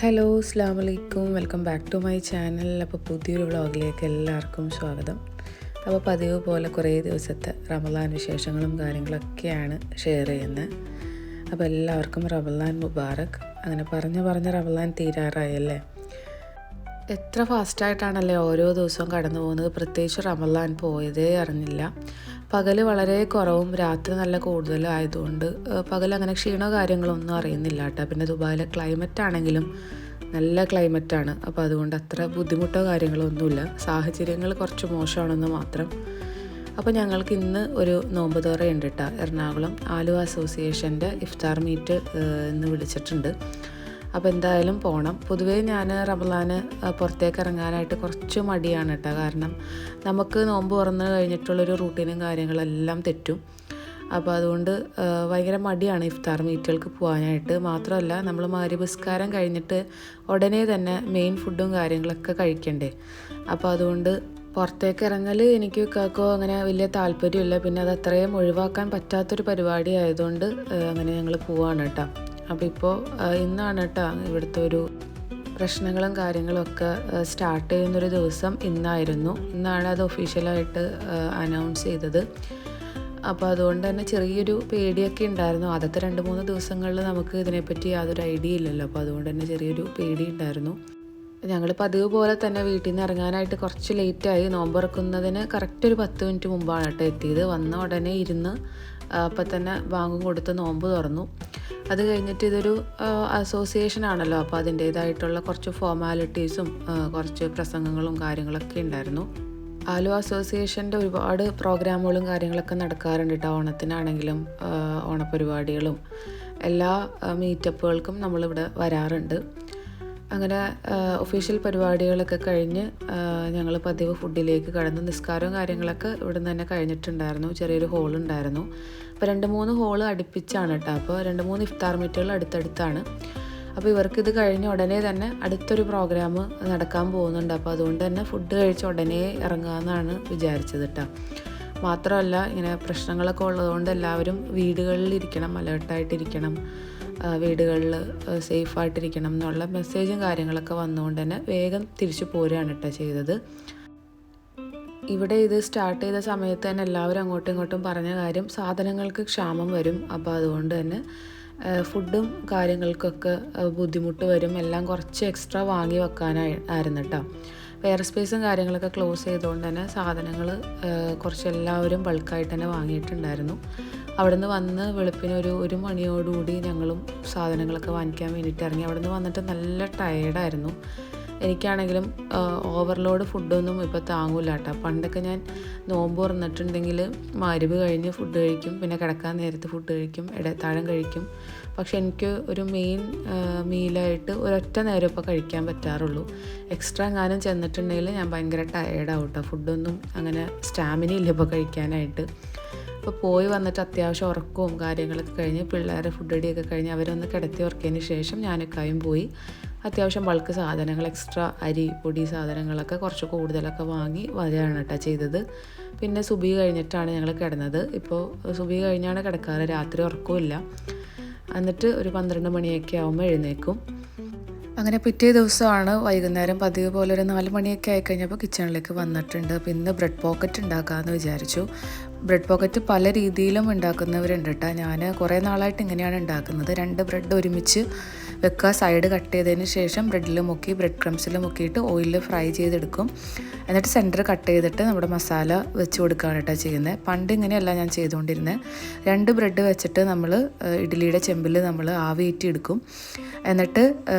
Hello അസ്സലാമു അലൈക്കും, welcome back to my channel. അപ്പോൾ പുതിയൊരു വ്ളോഗിലേക്ക് എല്ലാവർക്കും സ്വാഗതം. അപ്പോൾ പതിവ് പോലെ കുറേ ദിവസത്തെ റമളാൻ വിശേഷങ്ങളും കാര്യങ്ങളൊക്കെയാണ് ഷെയർ ചെയ്യുന്നത്. അപ്പോൾ എല്ലാവർക്കും റമളാൻ മുബാറക്. അങ്ങനെ പറഞ്ഞ് റമളാൻ തീരാറായല്ലേ. എത്ര ഫാസ്റ്റായിട്ടാണല്ലേ ഓരോ ദിവസവും കടന്നു പോകുന്നത്. പ്രത്യേകിച്ച് റമളാൻ പോയതേ അറിഞ്ഞില്ല. പകൽ വളരെ കുറവും രാത്രി നല്ല കൂടുതലും ആയതുകൊണ്ട് പകൽ അങ്ങനെ ക്ഷീണോ കാര്യങ്ങളൊന്നും അറിയുന്നില്ല കേട്ടോ. പിന്നെ ദുബായിലെ ക്ലൈമറ്റ് ആണെങ്കിലും നല്ല ക്ലൈമറ്റാണ്. അപ്പോൾ അതുകൊണ്ട് അത്ര ബുദ്ധിമുട്ടോ കാര്യങ്ങളോ ഒന്നുമില്ല. സാഹചര്യങ്ങൾ കുറച്ച് മോശമാണെന്ന് മാത്രം. അപ്പോൾ ഞങ്ങൾക്ക് ഇന്ന് ഒരു നോമ്പ് തുറയുണ്ട് കേട്ടോ. എറണാകുളം ആലുവ അസോസിയേഷൻ്റെ ഇഫ്താർ മീറ്റ് ഇന്ന് വിളിച്ചിട്ടുണ്ട്. അപ്പോൾ എന്തായാലും പോകണം. പൊതുവേ ഞാൻ റമളാന് പുറത്തേക്ക് ഇറങ്ങാനായിട്ട് കുറച്ച് മടിയാണ് കേട്ടോ. കാരണം നമുക്ക് നോമ്പ് തുറന്ന് കഴിഞ്ഞിട്ടുള്ളൊരു റൂട്ടീനും കാര്യങ്ങളെല്ലാം തെറ്റും. അപ്പോൾ അതുകൊണ്ട് ഭയങ്കര മടിയാണ് ഇഫ്താർ മീറ്റുകൾക്ക് പോകാനായിട്ട്. മാത്രമല്ല നമ്മൾ മഗ്‌രിബ് നിസ്കാരം കഴിഞ്ഞിട്ട് ഉടനെ തന്നെ മെയിൻ ഫുഡും കാര്യങ്ങളൊക്കെ കഴിക്കണ്ടേ. അപ്പോൾ അതുകൊണ്ട് പുറത്തേക്ക് ഇറങ്ങൽ എനിക്ക് കാക്കോ അങ്ങനെ വലിയ താല്പര്യമില്ല. പിന്നെ അത് അത്രയും ഒഴിവാക്കാൻ പറ്റാത്തൊരു പരിപാടി ആയതുകൊണ്ട് അങ്ങനെ ഞങ്ങൾ പോവാണ് കേട്ടോ. അപ്പോൾ ഇപ്പോൾ ഇന്നാണ് കേട്ടോ ഇവിടുത്തെ ഒരു പ്രശ്നങ്ങളും കാര്യങ്ങളൊക്കെ സ്റ്റാർട്ട് ചെയ്യുന്നൊരു ദിവസം ഇന്നായിരുന്നു. ഇന്നാണ് അത് ഒഫീഷ്യലായിട്ട് അനൗൺസ് ചെയ്തത്. അപ്പോൾ അതുകൊണ്ട് തന്നെ ചെറിയൊരു പേടിയൊക്കെ ഉണ്ടായിരുന്നു. ആദ്യത്തെ 2-3 ദിവസങ്ങളിൽ നമുക്ക് ഇതിനെപ്പറ്റി യാതൊരു ഐഡിയ ഇല്ലല്ലോ. അപ്പോൾ അതുകൊണ്ട് തന്നെ ചെറിയൊരു പേടി ഉണ്ടായിരുന്നു. ഞങ്ങൾ പതിവ് പോലെ തന്നെ വീട്ടിൽ നിന്ന് ഇറങ്ങാനായിട്ട് കുറച്ച് ലേറ്റായി. നോമ്പ് തുറക്കുന്നതിന് കറക്റ്റ് ഒരു 10 മിനിറ്റ് മുമ്പാണ് കേട്ടോ എത്തിയത്. വന്ന ഉടനെ ഇരുന്ന് അപ്പം തന്നെ ബാങ്കും കൊടുത്ത് നോമ്പ് തുറന്നു. അത് കഴിഞ്ഞിട്ട് ഇതൊരു അസോസിയേഷൻ ആണല്ലോ. അപ്പോൾ അതിൻ്റേതായിട്ടുള്ള കുറച്ച് ഫോർമാലിറ്റീസും കുറച്ച് പ്രസംഗങ്ങളും കാര്യങ്ങളൊക്കെ ഉണ്ടായിരുന്നു. ആലുവ അസോസിയേഷൻ്റെ ഒരുപാട് പ്രോഗ്രാമുകളും കാര്യങ്ങളൊക്കെ നടക്കാറുണ്ട് കേട്ടോ. ഓണത്തിനാണെങ്കിലും ഓണപരിപാടികളും എല്ലാ മീറ്റപ്പുകൾക്കും നമ്മളിവിടെ വരാറുണ്ട്. അങ്ങനെ ഒഫീഷ്യൽ പരിപാടികളൊക്കെ കഴിഞ്ഞ് ഞങ്ങൾ പതിവ് ഫുഡിലേക്ക് കടന്നു. നിസ്കാരവും കാര്യങ്ങളൊക്കെ ഇവിടെ നിന്ന് തന്നെ കഴിഞ്ഞിട്ടുണ്ടായിരുന്നു. ചെറിയൊരു ഹോളുണ്ടായിരുന്നു. അപ്പോൾ 2-3 ഹോള് അടുപ്പിച്ചാണ് കേട്ടോ. അപ്പോൾ 2-3 ഇഫ്താർ മീറ്റുകൾ അടുത്തടുത്താണ്. അപ്പോൾ ഇവർക്കിത് കഴിഞ്ഞ ഉടനെ തന്നെ അടുത്തൊരു പ്രോഗ്രാം നടക്കാൻ പോകുന്നുണ്ട്. അപ്പോൾ അതുകൊണ്ട് തന്നെ ഫുഡ് കഴിച്ച ഉടനെ ഇറങ്ങാമെന്നാണ് വിചാരിച്ചത് കേട്ടോ. മാത്രമല്ല ഇങ്ങനെ പ്രശ്നങ്ങളൊക്കെ ഉള്ളതുകൊണ്ട് എല്ലാവരും വീടുകളിലിരിക്കണം, അലേർട്ടായിട്ടിരിക്കണം, വീടുകളിൽ സേഫായിട്ടിരിക്കണം എന്നുള്ള മെസ്സേജും കാര്യങ്ങളൊക്കെ വന്നുകൊണ്ട് തന്നെ വേഗം തിരിച്ചു പോരുകയാണ് കേട്ടോ ചെയ്തത്. ഇവിടെ ഇത് സ്റ്റാർട്ട് ചെയ്ത സമയത്ത് തന്നെ എല്ലാവരും അങ്ങോട്ടും ഇങ്ങോട്ടും പറഞ്ഞ കാര്യം സാധനങ്ങൾക്ക് ക്ഷാമം വരും. അപ്പോൾ അതുകൊണ്ട് തന്നെ ഫുഡും കാര്യങ്ങൾക്കൊക്കെ ബുദ്ധിമുട്ട് വരും. എല്ലാം കുറച്ച് എക്സ്ട്രാ വാങ്ങി വെക്കാനായിരുന്നു കേട്ടോ. എയർ സ്പേസും കാര്യങ്ങളൊക്കെ ക്ലോസ് ചെയ്തുകൊണ്ട് തന്നെ സാധനങ്ങൾ കുറച്ച് എല്ലാവരും ബൾക്കായിട്ട് തന്നെ വാങ്ങിയിട്ടുണ്ടായിരുന്നു. അവിടെ നിന്ന് വന്ന് വെളുപ്പിന് ഒരു മണിയോടുകൂടി ഞങ്ങളും സാധനങ്ങളൊക്കെ വാങ്ങിക്കാൻ വേണ്ടിയിട്ട് ഇറങ്ങി. അവിടെ നിന്ന് വന്നിട്ട് നല്ല ടയേർഡായിരുന്നു. എനിക്കാണെങ്കിലും ഓവർലോഡ് ഫുഡൊന്നും ഇപ്പോൾ താങ്ങൂല കേട്ടോ. പണ്ടൊക്കെ ഞാൻ നോമ്പ് തുറന്നിട്ടുണ്ടെങ്കിൽ മഗ്‌രിബ് കഴിഞ്ഞ് ഫുഡ് കഴിക്കും, പിന്നെ കിടക്കാൻ നേരത്ത് ഫുഡ് കഴിക്കും, ഇടത്താഴം കഴിക്കും. പക്ഷെ എനിക്ക് ഒരു മെയിൻ മീലായിട്ട് ഒരൊറ്റ നേരം ഇപ്പോൾ കഴിക്കാൻ പറ്റാറുള്ളൂ. എക്സ്ട്രാ എങ്ങാനും ചെന്നിട്ടുണ്ടെങ്കിൽ ഞാൻ ഭയങ്കര ടയേർഡാവും കേട്ടോ. ഫുഡൊന്നും അങ്ങനെ സ്റ്റാമിന ഇല്ല ഇപ്പോൾ കഴിക്കാനായിട്ട്. അപ്പോൾ പോയി വന്നിട്ട് അത്യാവശ്യം ഉറക്കവും കാര്യങ്ങളൊക്കെ കഴിഞ്ഞ് പിള്ളേരെ ഫുഡ് അടിയൊക്കെ കഴിഞ്ഞ് അവരൊന്ന് കിടത്തി ഉറക്കിയതിന് ശേഷം ഞാനൊക്കെയും പോയി അത്യാവശ്യം ബൾക്ക് സാധനങ്ങൾ എക്സ്ട്രാ അരി പൊടി സാധനങ്ങളൊക്കെ കുറച്ച് കൂടുതലൊക്കെ വാങ്ങി വരികയാണ് കേട്ടോ ചെയ്തത്. പിന്നെ സുബഹി കഴിഞ്ഞിട്ടാണ് ഞങ്ങൾ കിടന്നത്. ഇപ്പോൾ സുബഹി കഴിഞ്ഞാണ് കിടക്കാറ്. രാത്രി ഉറക്കമില്ല. എന്നിട്ട് ഒരു 12 മണിയൊക്കെ ആകുമ്പോൾ എഴുന്നേക്കും. അങ്ങനെ പിറ്റേ ദിവസമാണ് വൈകുന്നേരം പതിവ് പോലെ ഒരു 4 മണിയൊക്കെ ആയിക്കഴിഞ്ഞപ്പോൾ കിച്ചണിലേക്ക് വന്നിട്ടുണ്ട്. അപ്പോൾ ഇന്ന് ബ്രെഡ് പോക്കറ്റ് ഉണ്ടാക്കാമെന്ന് വിചാരിച്ചു. ബ്രെഡ് പോക്കറ്റ് പല രീതിയിലും ഉണ്ടാക്കുന്നവരുണ്ട് കേട്ടോ. ഞാൻ കുറേ നാളായിട്ട് ഇങ്ങനെയാണ് ഉണ്ടാക്കുന്നത്. 2 ബ്രെഡ് ഒരുമിച്ച് വെക്കുക, സൈഡ് കട്ട് ചെയ്തതിന് ശേഷം ബ്രെഡിൽ മുക്കി ബ്രെഡ് ക്രംസിൽ മുക്കിയിട്ട് ഓയിലിൽ ഫ്രൈ ചെയ്തെടുക്കും. എന്നിട്ട് സെൻറ്റർ കട്ട് ചെയ്തിട്ട് നമ്മുടെ മസാല വെച്ച് കൊടുക്കുകയാണ് കേട്ടോ ചെയ്യുന്നത്. പണ്ട് ഇങ്ങനെയല്ല ഞാൻ ചെയ്തുകൊണ്ടിരുന്നത്. 2 ബ്രെഡ് വെച്ചിട്ട് നമ്മൾ ഇഡ്ഡലിയുടെ ചെമ്പിൽ നമ്മൾ ആവിയേറ്റി എടുക്കും. എന്നിട്ട്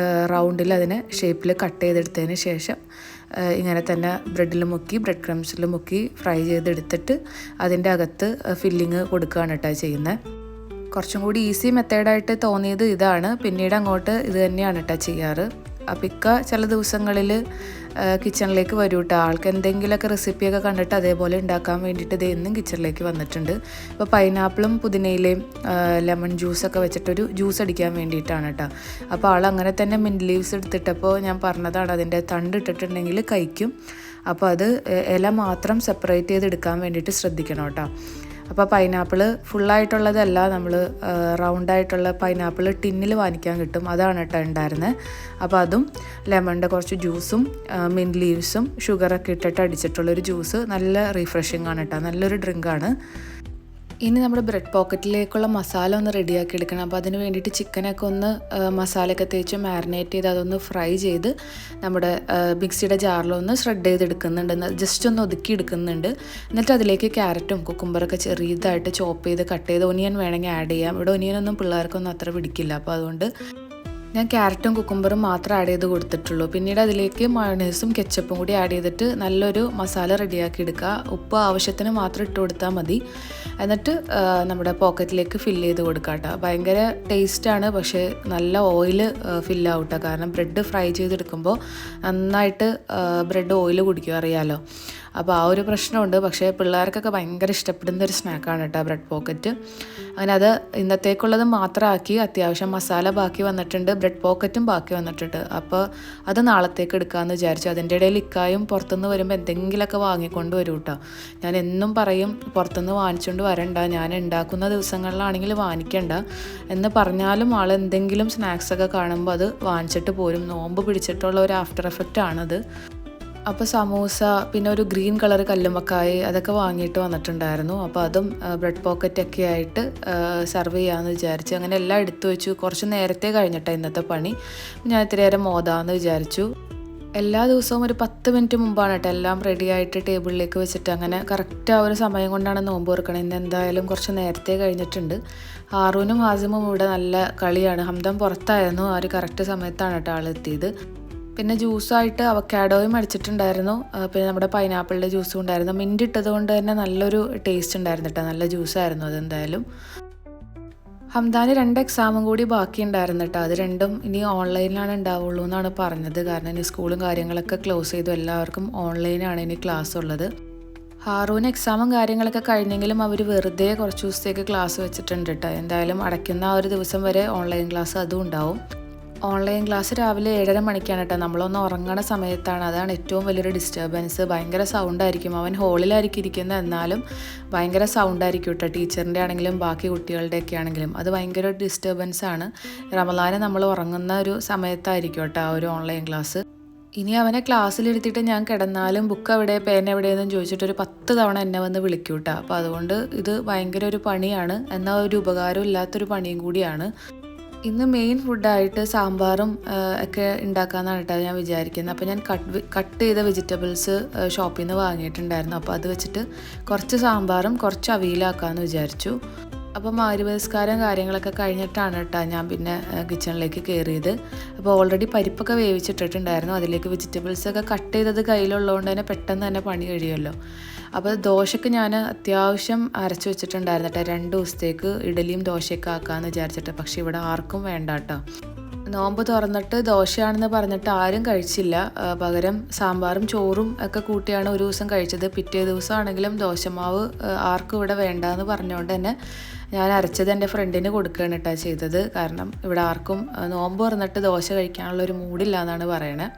റൗണ്ടിൽ അതിനെ ഷേപ്പിൽ കട്ട് ചെയ്തെടുത്തതിന് ശേഷം ഇങ്ങനെ തന്നെ ബ്രെഡിൽ മുക്കി ബ്രെഡ് ക്രംസിൽ മുക്കി ഫ്രൈ ചെയ്തെടുത്തിട്ട് അതിൻ്റെ അകത്ത് ഫില്ലിങ് കൊടുക്കുകയാണ് കേട്ടോ ചെയ്യുന്നത്. കുറച്ചും കൂടി ഈസി മെത്തേഡായിട്ട് തോന്നിയത് ഇതാണ്. പിന്നീട് അങ്ങോട്ട് ഇത് തന്നെയാണ് കേട്ടോ ചെയ്യാറ്. അപ്പോൾ ചില ദിവസങ്ങളിൽ കിച്ചണിലേക്ക് വരും കേട്ടോ. ആൾക്ക് എന്തെങ്കിലുമൊക്കെ റെസിപ്പിയൊക്കെ കണ്ടിട്ട് അതേപോലെ ഉണ്ടാക്കാൻ വേണ്ടിയിട്ട് ഇത് എന്നും കിച്ചണിലേക്ക് വന്നിട്ടുണ്ട്. ഇപ്പോൾ പൈനാപ്പിളും പുതിനയിലയും ലെമൺ ജ്യൂസൊക്കെ വെച്ചിട്ടൊരു ജ്യൂസ് അടിക്കാൻ വേണ്ടിയിട്ടാണ് കേട്ടോ. അപ്പോൾ ആൾ അങ്ങനെ തന്നെ മിൻറ്റ് ലീവ്സ് എടുത്തിട്ടപ്പോൾ ഞാൻ പറഞ്ഞതാണ് അതിൻ്റെ തണ്ട് ഇട്ടിട്ടുണ്ടെങ്കിൽ കഴിക്കും. അപ്പോൾ അത് ഇല മാത്രം സെപ്പറേറ്റ് ചെയ്തെടുക്കാൻ വേണ്ടിയിട്ട് ശ്രദ്ധിക്കണം കേട്ടോ. അപ്പോൾ പൈനാപ്പിൾ ഫുള്ളായിട്ടുള്ളതല്ല, നമ്മൾ റൗണ്ടായിട്ടുള്ള പൈനാപ്പിൾ ടിന്നിൽ വാങ്ങിക്കാൻ കിട്ടും, അതാണ് കേട്ടോ ഉണ്ടായിരുന്നത്. അപ്പോൾ അതും ലെമണിൻ്റെ കുറച്ച് ജ്യൂസും മിൻറ്റ് ലീവ്സും ഷുഗറൊക്കെ ഇട്ടിട്ട് അടിച്ചിട്ടുള്ളൊരു ജ്യൂസ് നല്ല റീഫ്രഷിംഗ് ആണ് കേട്ടോ, നല്ലൊരു ഡ്രിങ്കാണ്. ഇനി നമ്മുടെ ബ്രെഡ് പോക്കറ്റിലേക്കുള്ള മസാല ഒന്ന് റെഡിയാക്കി എടുക്കണം. അപ്പോൾ അതിന് വേണ്ടിയിട്ട് ചിക്കനൊക്കെ ഒന്ന് മസാലയൊക്കെ തേച്ച് മാരിനേറ്റ് ചെയ്ത് അതൊന്ന് ഫ്രൈ ചെയ്ത് നമ്മുടെ മിക്സിയുടെ ജാറിലൊന്ന് ഷ്രെഡ് ചെയ്തെടുക്കുന്നുണ്ട്, ജസ്റ്റ് ഒന്ന് ഒതുക്കി എടുക്കുന്നുണ്ട്. എന്നിട്ട് അതിലേക്ക് ക്യാരറ്റും കുക്കുംബറൊക്കെ ചെറിയതായിട്ട് ചോപ്പ് ചെയ്ത് കട്ട് ചെയ്ത് ഒനിയൻ വേണമെങ്കിൽ ആഡ് ചെയ്യാം. ഇവിടെ ഒനിയനൊന്നും പിള്ളേർക്കൊന്നും അത്ര പിടിക്കില്ല, അപ്പോൾ അതുകൊണ്ട് ഞാൻ ക്യാരറ്റും കുക്കുംബറും മാത്രം ആഡ് ചെയ്ത് കൊടുത്തിട്ടുള്ളൂ. പിന്നീട് അതിലേക്ക് മയോണൈസും കെച്ചപ്പും കൂടി ആഡ് ചെയ്തിട്ട് നല്ലൊരു മസാല റെഡിയാക്കി എടുക്കുക. ഉപ്പ് ആവശ്യത്തിന് മാത്രം ഇട്ട് കൊടുത്താൽ മതി. എന്നിട്ട് നമ്മുടെ പോക്കറ്റിലേക്ക് ഫില്ല് ചെയ്ത് കൊടുക്കുക കേട്ടോ. ഭയങ്കര ടേസ്റ്റാണ്, പക്ഷേ നല്ല ഓയിൽ ഫില്ലാവും കേട്ടോ. കാരണം ബ്രെഡ് ഫ്രൈ ചെയ്തെടുക്കുമ്പോൾ നന്നായിട്ട് ബ്രെഡ് ഓയിൽ കുടിക്കും, അറിയാമല്ലോ. അപ്പോൾ ആ ഒരു പ്രശ്നമുണ്ട്. പക്ഷേ പിള്ളേർക്കൊക്കെ ഭയങ്കര ഇഷ്ടപ്പെടുന്ന ഒരു സ്നാക്കാണ് കേട്ടോ ബ്രെഡ് പോക്കറ്റ്. അങ്ങനെ അത് ഇന്നത്തേക്കുള്ളത് മാത്രമാക്കി, അത്യാവശ്യം മസാല ബാക്കി വന്നിട്ടുണ്ട്, ബ്രെഡ് പോക്കറ്റും ബാക്കി വന്നിട്ടുണ്ട്. അപ്പോൾ അത് നാളത്തേക്ക് എടുക്കാമെന്ന് വിചാരിച്ചു. അതിൻ്റെ ഇടയിൽ ഇക്കായും പുറത്തുനിന്ന് വരുമ്പോൾ എന്തെങ്കിലുമൊക്കെ വാങ്ങിക്കൊണ്ട് വരും കേട്ടോ. ഞാൻ എന്നും പറയും പുറത്തുനിന്ന് വാങ്ങിച്ചുകൊണ്ട് വരണ്ട, ഞാൻ ഉണ്ടാക്കുന്ന ദിവസങ്ങളിലാണെങ്കിൽ വാങ്ങിക്കണ്ട എന്ന് പറഞ്ഞാലും ആൾ എന്തെങ്കിലും സ്നാക്സൊക്കെ കാണുമ്പോൾ അത് വാങ്ങിച്ചിട്ട് പോരും. നോമ്പ് പിടിച്ചിട്ടുള്ള ഒരു ആഫ്റ്റർ എഫക്റ്റ് ആണത്. അപ്പോൾ സമൂസ, പിന്നെ ഒരു ഗ്രീൻ കളർ കല്ലുമ്മക്കായ അതൊക്കെ വാങ്ങിയിട്ട് വന്നിട്ടുണ്ടായിരുന്നു. അപ്പോൾ അതും ബ്രെഡ് പോക്കറ്റൊക്കെ ആയിട്ട് സെർവ് ചെയ്യാമെന്ന് വിചാരിച്ചു. അങ്ങനെ എല്ലാം എടുത്തു വെച്ചു. കുറച്ച് നേരത്തെ കഴിഞ്ഞിട്ട് ഇന്നത്തെ പണി. ഞാൻ ഇത്തിരി നേരം മോതാമെന്ന് വിചാരിച്ചു. എല്ലാ ദിവസവും ഒരു 10 മിനിറ്റ് മുമ്പാണ് കേട്ടോ എല്ലാം റെഡി ആയിട്ട് ടേബിളിലേക്ക് വെച്ചിട്ട്, അങ്ങനെ കറക്റ്റ് ആ ഒരു സമയം കൊണ്ടാണ് നോമ്പ് തുറക്കണത്. ഇന്ന് എന്തായാലും കുറച്ച് നേരത്തെ കഴിഞ്ഞിട്ടുണ്ട്. ഹാറൂനും ഹാസിമും ഇവിടെ നല്ല കളിയാണ്. ഹംദം പുറത്തായിരുന്നു, ആ ഒരു കറക്റ്റ് സമയത്താണ് കേട്ടോ ആളെത്തിയത്. പിന്നെ ജ്യൂസായിട്ട് അവക്കാഡോയും അടിച്ചിട്ടുണ്ടായിരുന്നു, പിന്നെ നമ്മുടെ പൈനാപ്പിളിൻ്റെ ജ്യൂസും ഉണ്ടായിരുന്നു. മിൻറ്റ് ഇട്ടത് കൊണ്ട് തന്നെ നല്ലൊരു ടേസ്റ്റ് ഉണ്ടായിരുന്നു കേട്ടോ, നല്ല ജ്യൂസായിരുന്നു അതെന്തായാലും. ഹംദാന് 2 എക്സാമും കൂടി ബാക്കി ഉണ്ടായിരുന്നു കേട്ടോ. അത് രണ്ടും ഇനി ഓൺലൈനിലാണ് ഉണ്ടാവുള്ളൂ എന്നാണ് പറഞ്ഞത്. കാരണം ഇനി സ്കൂളും കാര്യങ്ങളൊക്കെ ക്ലോസ് ചെയ്തു, എല്ലാവർക്കും ഓൺലൈനാണ് ഇനി ക്ലാസ് ഉള്ളത്. ഹാറൂന് എക്സാമും കാര്യങ്ങളൊക്കെ കഴിഞ്ഞെങ്കിലും അവർ വെറുതെ കുറച്ച് ദിവസത്തേക്ക് ക്ലാസ് വെച്ചിട്ടുണ്ട് കേട്ടോ. എന്തായാലും അടയ്ക്കുന്ന ആ ഒരു ദിവസം വരെ ഓൺലൈൻ ക്ലാസ് അതും ഉണ്ടാവും. ഓൺലൈൻ ക്ലാസ് രാവിലെ 7:30 മണിക്കാണ് കേട്ടോ. നമ്മളൊന്ന് ഉറങ്ങണ സമയത്താണ്, അതാണ് ഏറ്റവും വലിയൊരു ഡിസ്റ്റർബൻസ്. ഭയങ്കര സൗണ്ടായിരിക്കും. അവൻ ഹോളിലായിരിക്കും ഇരിക്കുന്നത്, എന്നാലും ഭയങ്കര സൗണ്ടായിരിക്കും കേട്ടോ. ടീച്ചറിൻ്റെ ആണെങ്കിലും ബാക്കി കുട്ടികളുടെയൊക്കെ ആണെങ്കിലും അത് ഭയങ്കര ഒരു ഡിസ്റ്റർബൻസ് ആണ്. റമളാന് നമ്മൾ ഉറങ്ങുന്ന ഒരു സമയത്തായിരിക്കും കേട്ടോ ആ ഒരു ഓൺലൈൻ ക്ലാസ്. ഇനി അവനെ ക്ലാസ്സിലിരുത്തിയിട്ട് ഞാൻ കിടന്നാലും ബുക്ക് എവിടെ, പേന എവിടെയെന്നും ചോദിച്ചിട്ട് ഒരു 10 തവണ എന്നെ വന്ന് വിളിക്കും കേട്ടോ. അപ്പോൾ അതുകൊണ്ട് ഇത് ഭയങ്കര ഒരു പണിയാണ്, എന്നാൽ ഒരു ഉപകാരം ഇല്ലാത്തൊരു പണിയും കൂടിയാണ്. ഇന്ന് മെയിൻ ഫുഡായിട്ട് സാമ്പാറും ഒക്കെ ഉണ്ടാക്കാമെന്നാണ് കേട്ടോ ഞാൻ വിചാരിക്കുന്നത്. അപ്പോൾ ഞാൻ കട്ട് ചെയ്ത വെജിറ്റബിൾസ് ഷോപ്പിൽ നിന്ന് വാങ്ങിയിട്ടുണ്ടായിരുന്നു. അപ്പോൾ അത് വെച്ചിട്ട് കുറച്ച് സാമ്പാറും കുറച്ച് അവിയലാക്കാമെന്ന് വിചാരിച്ചു. അപ്പോൾ മഗ്‌രിബ് കാര്യങ്ങളൊക്കെ കഴിഞ്ഞിട്ടാണ് കേട്ടോ ഞാൻ പിന്നെ കിച്ചണിലേക്ക് കയറിയത്. അപ്പോൾ ഓൾറെഡി പരിപ്പൊക്കെ വേവിച്ചിട്ടിട്ടുണ്ടായിരുന്നു. അതിലേക്ക് വെജിറ്റബിൾസൊക്കെ കട്ട് ചെയ്തത് കയ്യിലുള്ളതുകൊണ്ട് തന്നെ പെട്ടെന്ന് തന്നെ പണി കഴിയുമല്ലോ. അപ്പോൾ ദോശയ്ക്ക് ഞാൻ അത്യാവശ്യം അരച്ച് വെച്ചിട്ടുണ്ടായിരുന്നു കേട്ടോ. 2 ദിവസത്തേക്ക് ഇഡലിയും ദോശയൊക്കെ ആക്കാമെന്ന് വിചാരിച്ചിട്ട്. പക്ഷേ ഇവിടെ ആർക്കും വേണ്ട കേട്ടോ. നോമ്പ് തുറന്നിട്ട് ദോശയാണെന്ന് പറഞ്ഞിട്ട് ആരും കഴിച്ചില്ല. പകരം സാമ്പാറും ചോറും ഒക്കെ കൂട്ടിയാണ് ഒരു ദിവസം കഴിച്ചത്. പിറ്റേ ദിവസമാണെങ്കിലും ദോശമാവ് ആർക്കും ഇവിടെ വേണ്ടാന്ന് പറഞ്ഞുകൊണ്ട് തന്നെ ഞാൻ അരച്ചത് എൻ്റെ ഫ്രണ്ടിന് കൊടുക്കുകയാണ് കേട്ടോ ചെയ്തത്. കാരണം ഇവിടെ ആർക്കും നോമ്പ് തുറന്നിട്ട് ദോശ കഴിക്കാനുള്ളൊരു മൂഡില്ല എന്നാണ് പറയണത്.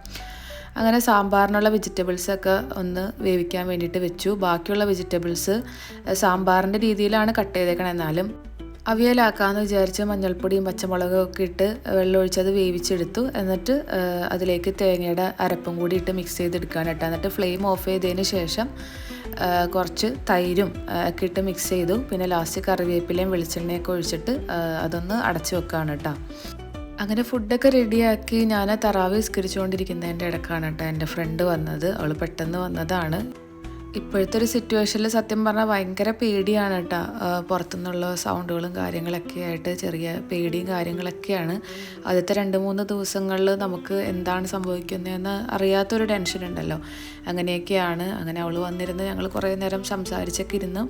അങ്ങനെ സാമ്പാറിനുള്ള വെജിറ്റബിൾസൊക്കെ ഒന്ന് വേവിക്കാൻ വേണ്ടിയിട്ട് വെച്ചു. ബാക്കിയുള്ള വെജിറ്റബിൾസ് സാമ്പാറിൻ്റെ രീതിയിലാണ് കട്ട് ചെയ്തേക്കണം. എന്നാലും അവിയലാക്കാമെന്ന് വിചാരിച്ച് മഞ്ഞൾപ്പൊടിയും പച്ചമുളകും ഒക്കെ ഇട്ട് വെള്ളമൊഴിച്ചത് വേവിച്ചെടുത്തു. എന്നിട്ട് അതിലേക്ക് തേങ്ങയുടെ അരപ്പും കൂടി ഇട്ട് മിക്സ് ചെയ്തെടുക്കുകയാണ് കേട്ടോ. എന്നിട്ട് ഫ്ലെയിം ഓഫ് ചെയ്തതിന് ശേഷം കുറച്ച് തൈരും ഒക്കെ ഇട്ട് മിക്സ് ചെയ്തു. പിന്നെ ലാസ്റ്റ് കറിവേപ്പിലയും വെളിച്ചെണ്ണയൊക്കെ ഒഴിച്ചിട്ട് അതൊന്ന് അടച്ചു വെക്കുകയാണ് കേട്ടോ. അങ്ങനെ ഫുഡൊക്കെ റെഡിയാക്കി ഞാൻ തറാവീഹ് നിസ്കരിച്ചുകൊണ്ടിരിക്കുന്നതിൻ്റെ ഇടയ്ക്കാണ് കേട്ടോ എൻ്റെ ഫ്രണ്ട് വന്നത്. അവൾ പെട്ടെന്ന് വന്നതാണ്. ഇപ്പോഴത്തെ ഒരു സിറ്റുവേഷനിൽ സത്യം പറഞ്ഞാൽ ഭയങ്കര പേടിയാണ് കേട്ടോ. പുറത്തുനിന്നുള്ള സൗണ്ടുകളും കാര്യങ്ങളൊക്കെ ആയിട്ട് ചെറിയ പേടിയും കാര്യങ്ങളൊക്കെയാണ്. ആദ്യത്തെ 2-3 ദിവസങ്ങളിൽ നമുക്ക് എന്താണ് സംഭവിക്കുന്നതെന്ന് അറിയാത്തൊരു ടെൻഷൻ ഉണ്ടല്ലോ, അങ്ങനെയൊക്കെയാണ്. അങ്ങനെ അവൾ വന്നിരുന്ന് ഞങ്ങൾ കുറേ നേരം സംസാരിച്ചൊക്കെ ഇരുന്ന്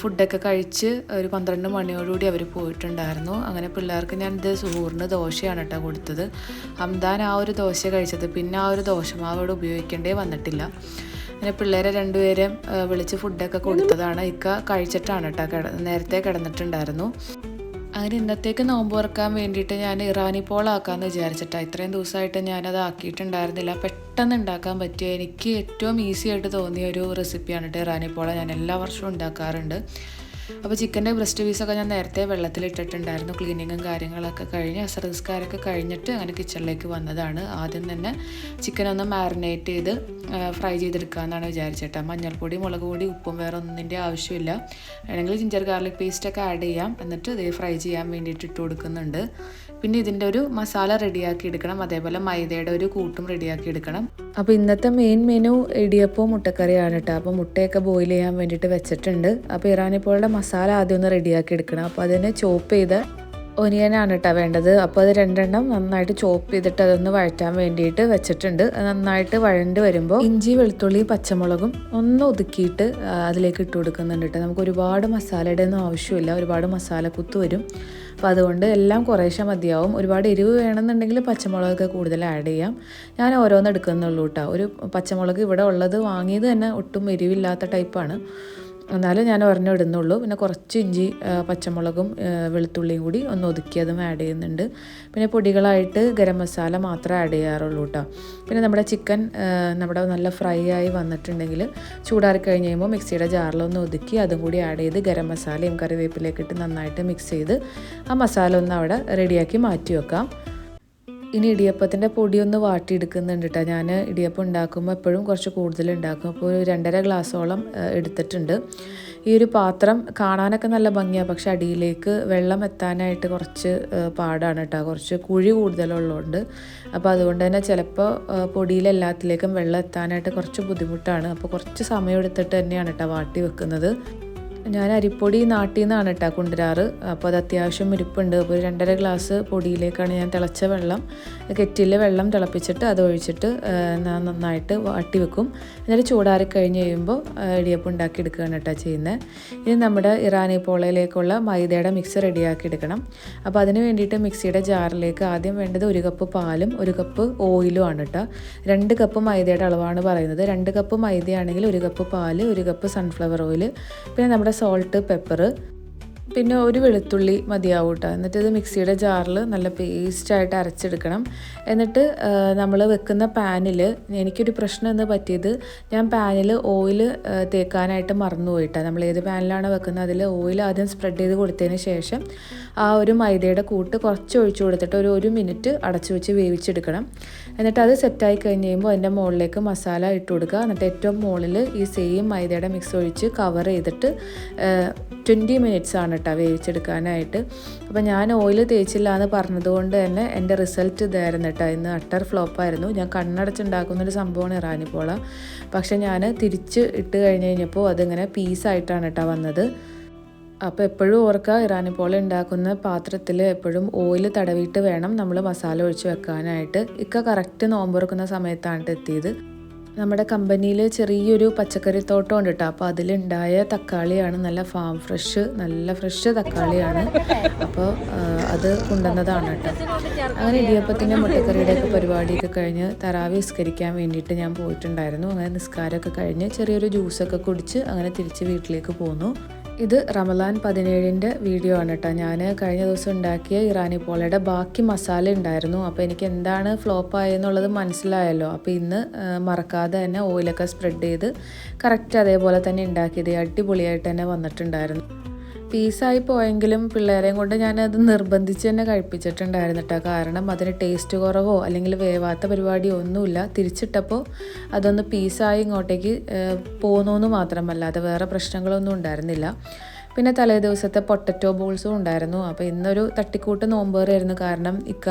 ഫുഡൊക്കെ കഴിച്ച് ഒരു 12 മണിയോടുകൂടി അവർ പോയിട്ടുണ്ടായിരുന്നു. അങ്ങനെ പിള്ളേർക്ക് ഞാൻ ഇത് സുഹൂറിന് ദോശയാണ് കേട്ടോ കൊടുത്തത്. ഹംദാൻ ആ ഒരു ദോശ കഴിച്ചത്, പിന്നെ ആ ഒരു ദോശമാവ് ഇവിടെ ഉപയോഗിക്കേണ്ടേ വന്നിട്ടില്ല. അങ്ങനെ പിള്ളേരെ 2 പേരെയും വിളിച്ച് ഫുഡൊക്കെ കൊടുത്തതാണ്. ഇക്ക കഴിച്ചിട്ടാണ് കേട്ടോ നേരത്തെ കിടന്നിട്ടുണ്ടായിരുന്നു. അങ്ങനെ ഇന്നത്തേക്ക് നോമ്പ് തുറക്കാൻ വേണ്ടിയിട്ട് ഞാൻ ഇറാനി പോളാക്കാമെന്ന് വിചാരിച്ചിട്ടാണ്. ഇത്രയും ദിവസമായിട്ട് ഞാനത് ആക്കിയിട്ടുണ്ടായിരുന്നില്ല. പെട്ടെന്ന് ഉണ്ടാക്കാൻ പറ്റിയ, എനിക്ക് ഏറ്റവും ഈസി ആയിട്ട് തോന്നിയ ഒരു റെസിപ്പിയാണ് കേട്ടോ ഇറാനി പോള. ഞാൻ എല്ലാ വർഷവും ഉണ്ടാക്കാറുണ്ട്. അപ്പോൾ ചിക്കൻ്റെ ബ്രസ്റ്റ് പീസൊക്കെ ഞാൻ നേരത്തെ വെള്ളത്തിലിട്ടിട്ടുണ്ടായിരുന്നു. ക്ലീനിങ്ങും കാര്യങ്ങളൊക്കെ കഴിഞ്ഞ് അസർ കഴിഞ്ഞിട്ട് അങ്ങനെ കിച്ചണിലേക്ക് വന്നതാണ്. ആദ്യം തന്നെ ചിക്കൻ ഒന്ന് മാരിനേറ്റ് ചെയ്ത് ഫ്രൈ ചെയ്തെടുക്കാമെന്നാണ് വിചാരിച്ചിട്ട്. മഞ്ഞൾപ്പൊടി, മുളക് പൊടി, ഉപ്പും വേറെ ഒന്നിൻ്റെ ആവശ്യമില്ല. വേണമെങ്കിൽ ജിഞ്ചർ ഗാർലിക് പേസ്റ്റൊക്കെ ആഡ് ചെയ്യാം. എന്നിട്ട് ഇത് ഫ്രൈ ചെയ്യാൻ വേണ്ടിയിട്ട് ഇട്ട് കൊടുക്കുന്നുണ്ട്. പിന്നെ ഇതിൻ്റെ ഒരു മസാല റെഡിയാക്കി എടുക്കണം. അതേപോലെ മൈദയുടെ ഒരു കൂട്ടും റെഡിയാക്കി എടുക്കണം. അപ്പോൾ ഇന്നത്തെ മെയിൻ മെനു ഇടിയപ്പവും മുട്ടക്കറിയാണ് കേട്ടോ. അപ്പോൾ മുട്ടയൊക്കെ ബോയിൽ ചെയ്യാൻ വേണ്ടിയിട്ട് വെച്ചിട്ടുണ്ട്. അപ്പോൾ ഇറാനിപ്പോളുടെ മസാല ആദ്യം ഒന്ന് റെഡിയാക്കി എടുക്കണം. അപ്പോൾ അതിന് ചോപ്പ് ചെയ്ത് ഒനിയനാണ് കേട്ടോ വേണ്ടത്. അപ്പോൾ അത് 2 നന്നായിട്ട് ചോപ്പ് ചെയ്തിട്ട് അതൊന്ന് വഴറ്റാൻ വേണ്ടിയിട്ട് വെച്ചിട്ടുണ്ട്. നന്നായിട്ട് വഴണ്ട് വരുമ്പോൾ ഇഞ്ചി, വെളുത്തുള്ളി, പച്ചമുളകും ഒന്ന് ഒതുക്കിയിട്ട് അതിലേക്ക് ഇട്ട് കൊടുക്കുന്നുണ്ട് കേട്ടോ. നമുക്ക് ഒരുപാട് മസാലയുടെ ഒന്നും ആവശ്യമില്ല, ഒരുപാട് മസാല കുത്ത് വരും. അപ്പോൾ അതുകൊണ്ട് എല്ലാം കുറേശ്ശെ മതിയാവും. ഒരുപാട് എരിവ് വേണമെന്നുണ്ടെങ്കിൽ പച്ചമുളകൊക്കെ കൂടുതൽ ആഡ് ചെയ്യാം. ഞാൻ ഓരോന്ന് എടുക്കുന്നുള്ളൂ കേട്ടോ. ഒരു പച്ചമുളക് ഇവിടെ ഉള്ളത് വാങ്ങിയത് തന്നെ ഒട്ടും എരിവില്ലാത്ത ടൈപ്പാണ്. എന്നാലും ഞാൻ ഒരെണ്ണം ഇടുന്നുള്ളൂ. പിന്നെ കുറച്ച് ഇഞ്ചി, പച്ചമുളകും വെളുത്തുള്ളിയും കൂടി ഒന്ന് ഒതുക്കിയതും ആഡ് ചെയ്യുന്നുണ്ട്. പിന്നെ പൊടികളായിട്ട് ഗരം മസാല മാത്രമേ ആഡ് ചെയ്യാറുള്ളൂ കേട്ടോ. പിന്നെ നമ്മുടെ ചിക്കൻ നമ്മുടെ നല്ല ഫ്രൈ ആയി വന്നിട്ടുണ്ടെങ്കിൽ ചൂടാറി കഴിഞ്ഞ് കഴിയുമ്പോൾ മിക്സിയുടെ ജാറിലൊന്ന് ഒതുക്കി അതും കൂടി ആഡ് ചെയ്ത് ഗരം മസാലയും കറിവേപ്പിലേക്ക് ഇട്ട് നന്നായിട്ട് മിക്സ് ചെയ്ത് ആ മസാല ഒന്ന് അവിടെ റെഡിയാക്കി മാറ്റി വെക്കാം. ഇനി ഇടിയപ്പത്തിൻ്റെ പൊടിയൊന്ന് വാട്ടിയെടുക്കുന്നുണ്ട് കേട്ടോ. ഞാൻ ഇടിയപ്പം ഉണ്ടാക്കുമ്പോൾ എപ്പോഴും കുറച്ച് കൂടുതൽ ഉണ്ടാക്കും. അപ്പോൾ ഒരു 2.5 ഗ്ലാസോളം എടുത്തിട്ടുണ്ട്. ഈ ഒരു പാത്രം കാണാനൊക്കെ നല്ല ഭംഗിയാണ്, പക്ഷെ അടിയിലേക്ക് വെള്ളം എത്താനായിട്ട് കുറച്ച് പാടാണ് കേട്ടോ. കുറച്ച് കുഴി കൂടുതലുള്ളതുകൊണ്ട്. അപ്പോൾ അതുകൊണ്ട് തന്നെ ചിലപ്പോൾ പൊടിയിലെല്ലാത്തിലേക്കും വെള്ളം എത്താനായിട്ട് കുറച്ച് ബുദ്ധിമുട്ടാണ്. അപ്പോൾ കുറച്ച് സമയം എടുത്തിട്ട് തന്നെയാണ് കേട്ടോ വാട്ടി വെക്കുന്നത്. ഞാൻ അരിപ്പൊടി നാട്ടിൽ നിന്നാണ് കേട്ടോ കൊണ്ടുവരാറ്. അപ്പോൾ അത് അത്യാവശ്യം ഇരിപ്പുണ്ട്. അപ്പോൾ 2.5 ഗ്ലാസ് പൊടിയിലേക്കാണ് ഞാൻ തിളച്ച വെള്ളം, കെറ്റിൽ വെള്ളം തിളപ്പിച്ചിട്ട് അത് ഒഴിച്ചിട്ട് നന്നായിട്ട് വാട്ടി വെക്കും. എന്നിട്ട് ചൂടാറി കഴിഞ്ഞ് കഴിയുമ്പോൾ ഇടിയപ്പം ഉണ്ടാക്കി എടുക്കുകയാണ് കേട്ടോ ചെയ്യുന്നത്. ഇനി നമ്മുടെ ഇറാനി പോളയിലേക്കുള്ള മൈദയുടെ മിക്സ് റെഡിയാക്കി എടുക്കണം. അപ്പോൾ അതിന് വേണ്ടിയിട്ട് മിക്സിയുടെ ജാറിലേക്ക് ആദ്യം വേണ്ടത് 1 കപ്പ് പാലും 1 കപ്പ് ഓയിലും ആണ് കേട്ടോ. 2 കപ്പ് മൈദയുടെ അളവാണ് പറയുന്നത്. 2 കപ്പ് മൈദയാണെങ്കിൽ 1 കപ്പ് പാല്, 1 കപ്പ് സൺഫ്ലവർ ഓയിൽ, പിന്നെ നമ്മുടെ സോൾട്ട്, പെപ്പർ, പിന്നെ ഒരു വെളുത്തുള്ളി മതിയാവും കേട്ടോ. എന്നിട്ട് ഇത് മിക്സിയുടെ ജാറിൽ നല്ല പേസ്റ്റായിട്ട് അരച്ചെടുക്കണം. എന്നിട്ട് നമ്മൾ വെക്കുന്ന പാനിൽ എനിക്കൊരു പ്രശ്നം എന്ന് പറ്റിയത്, ഞാൻ പാനിൽ ഓയിൽ തേക്കാനായിട്ട് മറന്നുപോയിട്ടാണ്. നമ്മൾ ഏത് പാനിലാണ് വെക്കുന്നത് അതിൽ ഓയിൽ ആദ്യം സ്പ്രെഡ് ചെയ്ത് കൊടുത്തതിന് ശേഷം ആ ഒരു മൈദയുടെ കൂട്ട് കുറച്ച് ഒഴിച്ചു കൊടുത്തിട്ട് ഒരു 1 മിനിറ്റ് അടച്ചു വെച്ച് വേവിച്ചെടുക്കണം. എന്നിട്ട് അത് സെറ്റായി കഴിഞ്ഞ് കഴിയുമ്പോൾ അതിൻ്റെ മുകളിലേക്ക് മസാല ഇട്ട് കൊടുക്കുക. എന്നിട്ട് ഏറ്റവും മുകളിൽ ഈ സെയിം മൈദയുടെ മിക്സ് ഒഴിച്ച് കവർ ചെയ്തിട്ട് 20 മിനിറ്റ്സ് ആണ് കേട്ടോ വേവിച്ചെടുക്കാനായിട്ട്. അപ്പോൾ ഞാൻ ഓയിൽ തേച്ചില്ല എന്ന് പറഞ്ഞതുകൊണ്ട് തന്നെ എൻ്റെ റിസൾട്ട് ഇതായിരുന്നു കേട്ടോ. ഇന്ന് അട്ടർ ഫ്ലോപ്പായിരുന്നു. ഞാൻ കണ്ണടച്ചുണ്ടാക്കുന്നൊരു സംഭവമാണ് ഇറാനി പോള. പക്ഷെ ഞാൻ തിരിച്ച് ഇട്ട് കഴിഞ്ഞ് കഴിഞ്ഞപ്പോൾ അതിങ്ങനെ പീസായിട്ടാണ് കേട്ടോ വന്നത്. അപ്പോൾ എപ്പോഴും ഓർക്കുക, ഇറാനി പോള ഉണ്ടാക്കുന്ന പാത്രത്തിൽ എപ്പോഴും ഓയിൽ തടവിയിട്ട് വേണം നമ്മൾ മസാല ഒഴിച്ച് വെക്കാനായിട്ട്. കറക്റ്റ് നോമ്പ് തുറക്കുന്ന സമയത്താണ് എത്തിയത്. നമ്മുടെ കമ്പനിയിൽ ചെറിയൊരു പച്ചക്കറി തോട്ടം ഉണ്ട് കേട്ടോ. അപ്പോൾ അതിലുണ്ടായ തക്കാളിയാണ്, നല്ല ഫ്രഷ് തക്കാളിയാണ്. അപ്പോൾ അത് കൊണ്ടുവന്നതാണ് കേട്ടോ. അങ്ങനെ ഇടിയപ്പത്തിൻ്റെ മുട്ടക്കറിയുടെയൊക്കെ പരിപാടിയൊക്കെ കഴിഞ്ഞ് തറാവി നിസ്കരിക്കാൻ വേണ്ടിയിട്ട് ഞാൻ പോയിട്ടുണ്ടായിരുന്നു. അങ്ങനെ നിസ്കാരമൊക്കെ കഴിഞ്ഞ് ചെറിയൊരു ജ്യൂസൊക്കെ കുടിച്ച് അങ്ങനെ തിരിച്ച് വീട്ടിലേക്ക് പോന്നു. ഇത് റമദാൻ 17-ൻ്റെ വീഡിയോ ആണ് കേട്ടോ. ഞാൻ കഴിഞ്ഞ ദിവസം ഉണ്ടാക്കിയ ഇറാനി പോളയുടെ ബാക്കി മസാല ഉണ്ടായിരുന്നു. അപ്പോൾ എനിക്ക് എന്താണ് ഫ്ലോപ്പായെന്നുള്ളത് മനസ്സിലായല്ലോ. അപ്പോൾ ഇന്ന് മറക്കാതെ തന്നെ ഓയിലൊക്കെ സ്പ്രെഡ് ചെയ്ത് കറക്റ്റ് അതേപോലെ തന്നെ ഉണ്ടാക്കിയത് അടിപൊളിയായിട്ട് തന്നെ വന്നിട്ടുണ്ടായിരുന്നു. പീസായി പോയെങ്കിലും പിള്ളേരെയും കൊണ്ട് ഞാനത് നിർബന്ധിച്ച് തന്നെ കഴിപ്പിച്ചിട്ടുണ്ടായിരുന്നു കേട്ടോ. കാരണം അതിന് ടേസ്റ്റ് കുറവോ അല്ലെങ്കിൽ വേവാത്ത പരിപാടിയോ ഒന്നുമില്ല. തിരിച്ചിട്ടപ്പോൾ അതൊന്ന് പീസായി ഇങ്ങോട്ടേക്ക് പോന്നു മാത്രമല്ല, അത് വേറെ പ്രശ്നങ്ങളൊന്നും ഉണ്ടായിരുന്നില്ല. പിന്നെ തലേ ദിവസത്തെ പൊട്ടറ്റോ ബോൾസും ഉണ്ടായിരുന്നു. അപ്പോൾ ഇന്നൊരു തട്ടിക്കൂട്ട് നോമ്പേറായിരുന്നു. കാരണം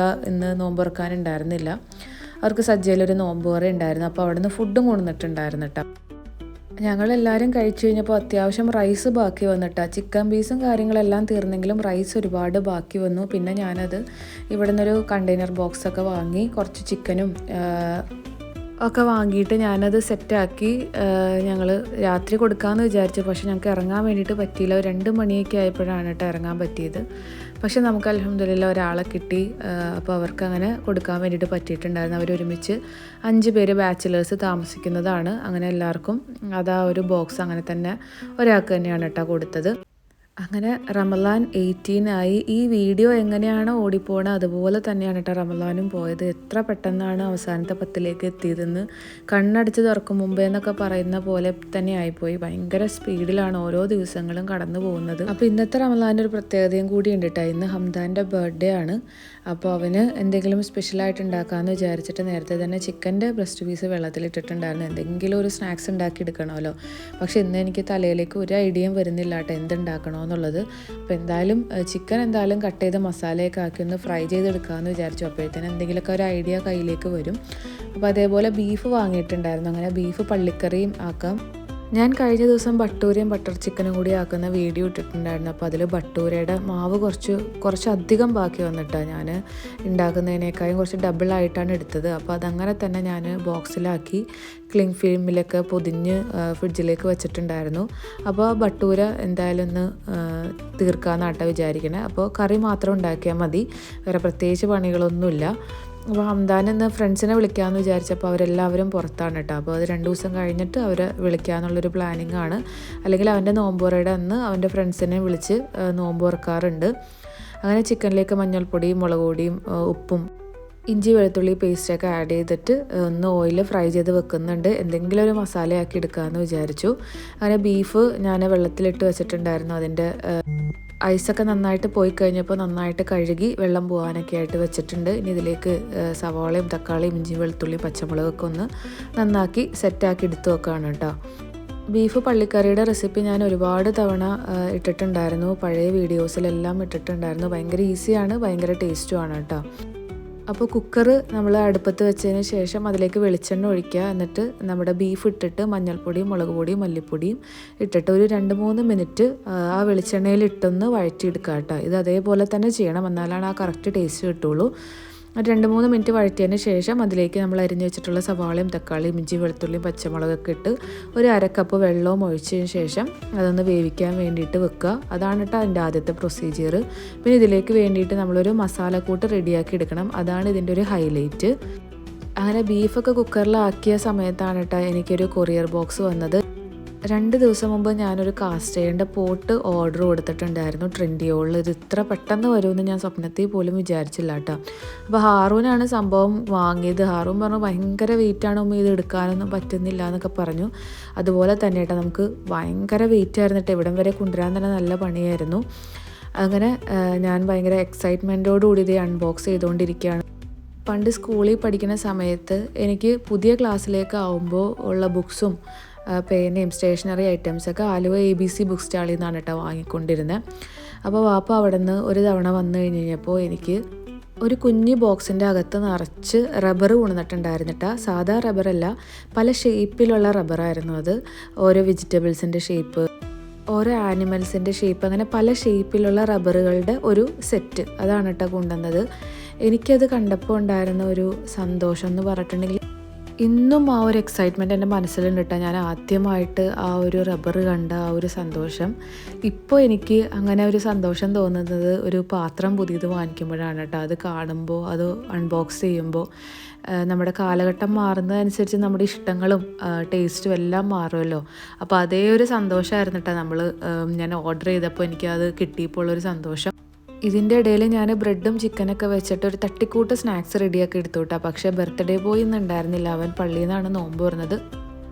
ഇന്ന് നോമ്പ് തുറക്കാനുണ്ടായിരുന്നില്ല. അവർക്ക് സജ്ജയിലൊരു നോമ്പേറ ഉണ്ടായിരുന്നു. അപ്പോൾ അവിടെ നിന്ന് ഫുഡും കൊണ്ടുവന്നിട്ടുണ്ടായിരുന്നു കേട്ടോ. ഞങ്ങളെല്ലാവരും കഴിച്ചു കഴിഞ്ഞപ്പോൾ അത്യാവശ്യം റൈസ് ബാക്കി വന്നിട്ടാണ്. ചിക്കൻ പീസും കാര്യങ്ങളെല്ലാം തീർന്നെങ്കിലും റൈസ് ഒരുപാട് ബാക്കി വന്നു. പിന്നെ ഞാനത് ഇവിടെ നിന്നൊരു കണ്ടെയ്നർ ബോക്സൊക്കെ വാങ്ങി കുറച്ച് ചിക്കനും ഒക്കെ വാങ്ങിയിട്ട് ഞാനത് സെറ്റാക്കി ഞങ്ങൾ രാത്രി കൊടുക്കാമെന്ന് വിചാരിച്ചു. പക്ഷെ ഞങ്ങൾക്ക് ഇറങ്ങാൻ വേണ്ടിയിട്ട് പറ്റിയില്ല. 2 മണിയൊക്കെ ആയപ്പോഴാണ് കേട്ടോ ഇറങ്ങാൻ പറ്റിയത്. പക്ഷെ നമുക്ക് അൽഹംദുലില്ലാ ഒരാളെ കിട്ടി. അപ്പോൾ അവർക്ക് അങ്ങനെ കൊടുക്കാൻ വേണ്ടിയിട്ട് പറ്റിയിട്ടുണ്ടായിരുന്നു. അവരൊരുമിച്ച് 5 പേര് ബാച്ചിലേഴ്സ് താമസിക്കുന്നതാണ്. അങ്ങനെ എല്ലാവർക്കും അതാ ഒരു ബോക്സ് അങ്ങനെ തന്നെ ഒരാൾക്ക് തന്നെയാണ് കേട്ടോ കൊടുത്തത്. അങ്ങനെ റമലാൻ 18 ആയി. ഈ വീഡിയോ എങ്ങനെയാണോ ഓടിപ്പോണത് അതുപോലെ തന്നെയാണ് കേട്ടോ റമലാനും പോയത്. എത്ര പെട്ടെന്നാണ് അവസാനത്തെ 10ലേക്ക് എത്തിയതെന്ന് കണ്ണടച്ച് തുറക്കും മുമ്പേ എന്നൊക്കെ പറയുന്ന പോലെ തന്നെ ആയിപ്പോയി. ഭയങ്കര സ്പീഡിലാണ് ഓരോ ദിവസങ്ങളും കടന്നു പോകുന്നത്. അപ്പോൾ ഇന്നത്തെ റമലാൻ്റെ ഒരു പ്രത്യേകതയും കൂടി ഉണ്ട് കേട്ടോ. ഇന്ന് ഹംദാൻ്റെ ബർത്ത്ഡേ ആണ്. അപ്പോൾ അവന് എന്തെങ്കിലും സ്പെഷ്യലായിട്ട് ഉണ്ടാക്കാമെന്ന് വിചാരിച്ചിട്ട് നേരത്തെ തന്നെ ചിക്കൻ്റെ ബ്രസ്റ്റ് പീസ് വെള്ളത്തിലിട്ടിട്ടുണ്ടായിരുന്നു. എന്തെങ്കിലും ഒരു സ്നാക്സ് ഉണ്ടാക്കി എടുക്കണമല്ലോ. പക്ഷേ ഇന്ന് എനിക്ക് തലയിലേക്ക് ഒരു ഐഡിയയും വരുന്നില്ല കേട്ടോ എന്തുണ്ടാക്കണോ എന്നുള്ളത്. അപ്പോൾ എന്തായാലും ചിക്കൻ എന്തായാലും കട്ട് ചെയ്ത് മസാലയൊക്കെ ആക്കി ഒന്ന് ഫ്രൈ ചെയ്തെടുക്കാമെന്ന് വിചാരിച്ചു. അപ്പോഴത്തേനും എന്തെങ്കിലുമൊക്കെ ഒരു ഐഡിയ കയ്യിലേക്ക് വരും. അപ്പോൾ അതേപോലെ ബീഫ് വാങ്ങിയിട്ടുണ്ടായിരുന്നു. അങ്ങനെ ബീഫ് പള്ളിക്കറിയും ആക്കാം. ഞാൻ കഴിഞ്ഞ ദിവസം ബട്ടൂരയും ബട്ടർ ചിക്കനും കൂടി ആക്കുന്ന വീഡിയോ ഇട്ടിട്ടുണ്ടായിരുന്നു. അപ്പോൾ അതിൽ ബട്ടൂരയുടെ മാവ് കുറച്ചധികം ബാക്കി വന്നിട്ടാണ് ഞാൻ ഉണ്ടാക്കുന്നതിനേക്കാളും കുറച്ച് ഡബിളായിട്ടാണ് എടുത്തത്. അപ്പോൾ അതങ്ങനെ തന്നെ ഞാൻ ബോക്സിലാക്കി ക്ലിങ് ഫിലിമിലൊക്കെ പൊതിഞ്ഞ് ഫ്രിഡ്ജിലേക്ക് വെച്ചിട്ടുണ്ടായിരുന്നു. അപ്പോൾ ബട്ടൂര എന്തായാലും ഒന്ന് തീർക്കാമെന്നാട്ടോ വിചാരിക്കണേ. അപ്പോൾ കറി മാത്രം ഉണ്ടാക്കിയാൽ മതി, വേറെ പ്രത്യേകിച്ച് പണികളൊന്നുമില്ല. അപ്പോൾ ഹംദാൻ ഇന്ന് ഫ്രണ്ട്സിനെ വിളിക്കാമെന്ന് വിചാരിച്ചപ്പോൾ അവരെല്ലാവരും പുറത്താണ് കേട്ടോ. അപ്പോൾ അത് 2 ദിവസം കഴിഞ്ഞിട്ട് അവരെ വിളിക്കാമെന്നുള്ളൊരു പ്ലാനിങ് ആണ്. അല്ലെങ്കിൽ അവൻ്റെ നോമ്പുറയുടെ അന്ന് അവൻ്റെ ഫ്രണ്ട്സിനെ വിളിച്ച് നോമ്പ് തുറക്കാറുണ്ട്. അങ്ങനെ ചിക്കനിലേക്ക് മഞ്ഞൾപ്പൊടിയും മുളക് പൊടിയും ഉപ്പും ഇഞ്ചി വെളുത്തുള്ളി പേസ്റ്റൊക്കെ ആഡ് ചെയ്തിട്ട് ഒന്ന് ഓയിൽ ഫ്രൈ ചെയ്ത് വെക്കുന്നുണ്ട്. എന്തെങ്കിലും ഒരു മസാലയാക്കി എടുക്കാമെന്ന് വിചാരിച്ചു. അങ്ങനെ ബീഫ് ഞാൻ വെള്ളത്തിലിട്ട് വെച്ചിട്ടുണ്ടായിരുന്നു. അതിൻ്റെ ഐസൊക്കെ നന്നായിട്ട് പോയി കഴിഞ്ഞപ്പോൾ നന്നായിട്ട് കഴുകി വെള്ളം പോകാനൊക്കെ ആയിട്ട് വെച്ചിട്ടുണ്ട്. ഇനി ഇതിലേക്ക് സവാളയും തക്കാളിയും ഇഞ്ചി വെളുത്തുള്ളി പച്ചമുളകൊക്കെ ഒന്ന് നന്നാക്കി സെറ്റാക്കി എടുത്ത് വെക്കുകയാണ് കേട്ടോ. ബീഫ് പള്ളിക്കറിയുടെ റെസിപ്പി ഞാൻ ഒരുപാട് തവണ ഇട്ടിട്ടുണ്ടായിരുന്നു. പഴയ വീഡിയോസിലെല്ലാം ഇട്ടിട്ടുണ്ടായിരുന്നു. ഭയങ്കര ഈസിയാണ്, ഭയങ്കര ടേസ്റ്റുമാണ് കേട്ടോ. അപ്പോൾ കുക്കർ നമ്മൾ അടുപ്പത്ത് വെച്ചതിന് ശേഷം അതിലേക്ക് വെളിച്ചെണ്ണ ഒഴിക്കുക. എന്നിട്ട് നമ്മുടെ ബീഫ് ഇട്ടിട്ട് മഞ്ഞൾപ്പൊടിയും മുളക് പൊടിയും മല്ലിപ്പൊടിയും ഇട്ടിട്ട് ഒരു 2-3 മിനിറ്റ് ആ വെളിച്ചെണ്ണയിൽ ഇട്ടൊന്ന് വഴറ്റിയെടുക്കുക കേട്ടോ. ഇത് അതേപോലെ തന്നെ ചെയ്യണം, എന്നാലാണ് ആ കറക്റ്റ് ടേസ്റ്റ് കിട്ടുള്ളൂ. 2-3 മിനിറ്റ് വഴറ്റിയതിന് ശേഷം അതിലേക്ക് നമ്മൾ അരിഞ്ഞ് വെച്ചിട്ടുള്ള സവാളയും തക്കാളിയും ഇഞ്ചി വെളുത്തുള്ളിയും പച്ചമുളകൊക്കെ ഇട്ട് ഒരു 1/2 കപ്പ് വെള്ളവും ഒഴിച്ചതിന് ശേഷം അതൊന്ന് വേവിക്കാൻ വേണ്ടിയിട്ട് വെക്കുക. അതാണ് കേട്ടോ അതിൻ്റെ ആദ്യത്തെ പ്രൊസീജിയർ. പിന്നെ ഇതിലേക്ക് വേണ്ടിയിട്ട് നമ്മളൊരു മസാലക്കൂട്ട് റെഡിയാക്കി എടുക്കണം. അതാണ് ഇതിൻ്റെ ഒരു ഹൈലൈറ്റ്. അങ്ങനെ ബീഫൊക്കെ കുക്കറിലാക്കിയ സമയത്താണ് കേട്ടോ എനിക്കൊരു കൊറിയർ ബോക്സ് വന്നത്. 2 ദിവസം മുമ്പ് ഞാനൊരു കാസ്റ്റ് അയണിൻ്റെ പോട്ട് ഓർഡർ കൊടുത്തിട്ടുണ്ടായിരുന്നു ട്രെൻഡിയോളിൽ. ഇത് ഇത്ര പെട്ടെന്ന് വരുമെന്ന് ഞാൻ സ്വപ്നത്തിൽ പോലും വിചാരിച്ചില്ല കേട്ടോ. അപ്പോൾ ഹാറൂനാണ് സംഭവം വാങ്ങിയത്. ഹാറൂൻ പറഞ്ഞു ഭയങ്കര വെയിറ്റാണ് ഇത് എടുക്കാനൊന്നും പറ്റുന്നില്ല എന്നൊക്കെ പറഞ്ഞു. അതുപോലെ തന്നെ കേട്ടോ നമുക്ക് ഭയങ്കര വെയിറ്റ് ആയിരുന്നിട്ട് ഇവിടം വരെ കൊണ്ടുവരാൻ തന്നെ നല്ല പണിയായിരുന്നു. അങ്ങനെ ഞാൻ ഭയങ്കര എക്സൈറ്റ്മെൻറ്റോടുകൂടി ഇത് അൺബോക്സ് ചെയ്തുകൊണ്ടിരിക്കുകയാണ്. പണ്ട് സ്കൂളിൽ പഠിക്കുന്ന സമയത്ത് എനിക്ക് പുതിയ ക്ലാസ്സിലേക്ക് ആവുമ്പോൾ ഉള്ള ബുക്സും പേനയും സ്റ്റേഷനറി ഐറ്റംസൊക്കെ ആലുവ ABC ബുക്ക് സ്റ്റാളിൽ നിന്നാണ് കേട്ടോ വാങ്ങിക്കൊണ്ടിരുന്നത്. അപ്പോൾ വാപ്പ അവിടെ നിന്ന് ഒരു തവണ വന്നു കഴിഞ്ഞപ്പോൾ എനിക്ക് ഒരു കുഞ്ഞ് ബോക്സിൻ്റെ അകത്ത് നിറച്ച് റബ്ബർ കൊണ്ടുവന്നിട്ടുണ്ടായിരുന്നിട്ടാ. സാധാ റബ്ബറല്ല, പല ഷേപ്പിലുള്ള റബ്ബറായിരുന്നു അത്. ഓരോ വെജിറ്റബിൾസിൻ്റെ ഷേപ്പ്, ഓരോ ആനിമൽസിൻ്റെ ഷേപ്പ്, അങ്ങനെ പല ഷേപ്പിലുള്ള റബ്ബറുകളുടെ ഒരു സെറ്റ് അതാണ് കേട്ടോ കൊണ്ടുവന്നത്. എനിക്കത് കണ്ടപ്പോൾ ഉണ്ടായിരുന്ന ഒരു സന്തോഷം എന്ന് പറഞ്ഞിട്ടുണ്ടെങ്കിൽ ഇന്നും ആ ഒരു എക്സൈറ്റ്മെൻറ്റ് എൻ്റെ മനസ്സിലുണ്ട് കേട്ടോ. ഞാൻ ആദ്യമായിട്ട് ആ ഒരു റബ്ബർ കണ്ട ആ ഒരു സന്തോഷം. ഇപ്പോൾ എനിക്ക് അങ്ങനെ ഒരു സന്തോഷം തോന്നുന്നത് ഒരു പാത്രം പുതിയത് വാങ്ങിക്കുമ്പോഴാണ് കേട്ടോ. അത് കാണുമ്പോൾ, അത് അൺബോക്സ് ചെയ്യുമ്പോൾ നമ്മുടെ കാലഘട്ടം മാറുന്നതനുസരിച്ച് നമ്മുടെ ഇഷ്ടങ്ങളും ടേസ്റ്റും എല്ലാം മാറുമല്ലോ. അപ്പോൾ അതേ ഒരു സന്തോഷമായിരുന്നു കേട്ടോ ഞാൻ ഓർഡർ ചെയ്തപ്പോൾ എനിക്കത് കിട്ടിയപ്പോൾ ഉള്ളൊരു സന്തോഷം. ഇതിൻ്റെ ഇടയിൽ ഞാൻ ബ്രെഡും ചിക്കനൊക്കെ വെച്ചിട്ട് ഒരു തട്ടിക്കൂട്ട് സ്നാക്സ് റെഡിയാക്കി എടുത്തു കേട്ടോ. പക്ഷേ ബർത്ത്ഡേ ബോയ് ഒന്നും ഉണ്ടായിരുന്നില്ല, അവൻ പള്ളിയിൽ നിന്നാണ് നോമ്പ് തുറന്നത്.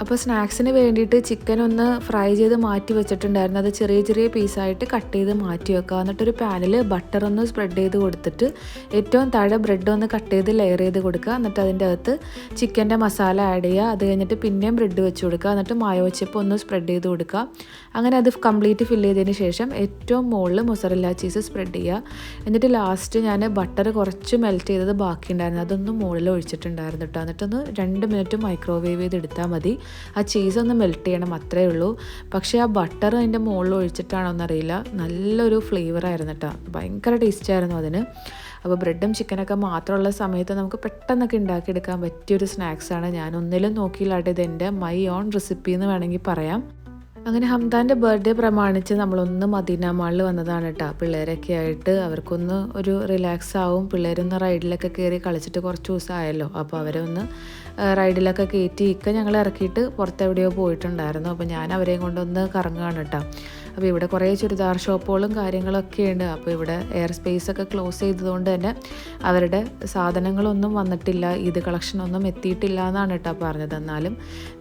അപ്പോൾ സ്നാക്സിന് വേണ്ടിയിട്ട് ചിക്കൻ ഒന്ന് ഫ്രൈ ചെയ്ത് മാറ്റി വെച്ചിട്ടുണ്ടായിരുന്നു. അത് ചെറിയ ചെറിയ പീസായിട്ട് കട്ട് ചെയ്ത് മാറ്റി വെക്കുക. എന്നിട്ടൊരു പാനിൽ ബട്ടർ ഒന്ന് സ്പ്രെഡ് ചെയ്ത് കൊടുത്തിട്ട് ഏറ്റവും താഴെ ബ്രെഡ് ഒന്ന് കട്ട് ചെയ്ത് ലെയർ ചെയ്ത് കൊടുക്കുക. എന്നിട്ട് അതിൻ്റെ അകത്ത് ചിക്കൻ്റെ മസാല ആഡ് ചെയ്യുക. അത് കഴിഞ്ഞിട്ട് പിന്നെയും ബ്രെഡ് വെച്ച് കൊടുക്കുക. എന്നിട്ട് മായോ ചിപ്പ് ഒന്ന് സ്പ്രെഡ് ചെയ്ത് കൊടുക്കുക. അങ്ങനെ അത് കംപ്ലീറ്റ് ഫില്ല് ചെയ്തതിന് ശേഷം ഏറ്റവും മുകളിൽ മൊസറല്ല ചീസ് സ്പ്രെഡ് ചെയ്യുക. എന്നിട്ട് ലാസ്റ്റ് ഞാൻ ബട്ടർ കുറച്ച് മെൽറ്റ് ചെയ്തത് ബാക്കിയുണ്ടായിരുന്നു, അതൊന്നും മുകളിൽ ഒഴിച്ചിട്ടുണ്ടായിരുന്നു കേട്ടോ. എന്നിട്ടൊന്ന് 2 മിനിറ്റ് മൈക്രോവേവ് ചെയ്തെടുത്താൽ മതി. ആ ചീസ് ഒന്ന് മെൽറ്റ് ചെയ്യണം, അത്രയേ ഉള്ളൂ. പക്ഷേ ആ ബട്ടർ അതിൻ്റെ മുകളിൽ ഒഴിച്ചിട്ടാണോ എന്നറിയില്ല, നല്ലൊരു ഫ്ലേവറായിരുന്നു കേട്ടോ. ഭയങ്കര ടേസ്റ്റായിരുന്നു അതിന്. അപ്പോൾ ബ്രെഡും ചിക്കനൊക്കെ മാത്രമുള്ള സമയത്ത് നമുക്ക് പെട്ടെന്നൊക്കെ ഉണ്ടാക്കിയെടുക്കാൻ പറ്റിയൊരു സ്നാക്സാണ്. ഞാൻ ഒന്നിലും നോക്കിയില്ലാട്ട് ഇത് എൻ്റെ മൈ ഓൺ റെസിപ്പി എന്ന് വേണമെങ്കിൽ പറയാം. അങ്ങനെ ഹംദാൻ്റെ ബർത്ത്ഡേ പ്രമാണിച്ച് നമ്മളൊന്ന് മദീന മാളിൽ വന്നതാണ് കേട്ടോ. പിള്ളേരൊക്കെ ആയിട്ട് അവർക്കൊന്ന് ഒരു റിലാക്സ് ആവും. പിള്ളേരൊന്ന് റൈഡിലൊക്കെ കയറി കളിച്ചിട്ട് കുറച്ച് ദിവസമായല്ലോ. അപ്പോൾ അവരെ ഒന്ന് റൈഡിലൊക്കെ കയറ്റി ഞങ്ങൾ ഇറക്കിയിട്ട് പുറത്തെവിടെയോ പോയിട്ടുണ്ടായിരുന്നു. അപ്പോൾ ഞാൻ അവരെയും കൊണ്ടൊന്ന് കറങ്ങുകയാണ് കേട്ടോ. അപ്പോൾ ഇവിടെ കുറേ ചുരിദാർ ഷോപ്പുകളും കാര്യങ്ങളൊക്കെ ഉണ്ട്. അപ്പോൾ ഇവിടെ എയർ സ്പേസ് ഒക്കെ ക്ലോസ് ചെയ്തതുകൊണ്ട് തന്നെ അവരുടെ സാധനങ്ങളൊന്നും വന്നിട്ടില്ല, ഈദ് കളക്ഷനൊന്നും എത്തിയിട്ടില്ല എന്നാണ് കേട്ടോ പറഞ്ഞത്. എന്നാലും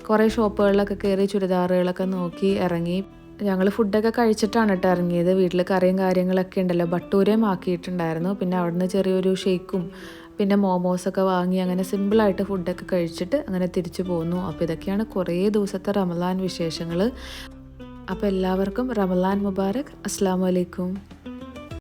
കുറേ ഷോപ്പുകളിലൊക്കെ കയറി ചുരിദാറുകളൊക്കെ നോക്കി ഇറങ്ങി. ഞങ്ങൾ ഫുഡൊക്കെ കഴിച്ചിട്ടാണ് കേട്ടോ ഇറങ്ങിയത്. വീട്ടിൽ കറിയും കാര്യങ്ങളൊക്കെ ഉണ്ടല്ലോ, ബട്ടൂരയും ആക്കിയിട്ടുണ്ടായിരുന്നു. പിന്നെ അവിടുന്ന് ചെറിയൊരു ഷേക്കും പിന്നെ മോമോസൊക്കെ വാങ്ങി അങ്ങനെ സിമ്പിളായിട്ട് ഫുഡൊക്കെ കഴിച്ചിട്ട് അങ്ങനെ തിരിച്ചു പോന്നു. അപ്പോൾ ഇതൊക്കെയാണ് കുറേ ദിവസത്തെ റമദാൻ വിശേഷങ്ങൾ. അപ്പോൾ എല്ലാവർക്കും റമദാൻ മുബാറക്. അസ്സലാമു അലൈക്കും.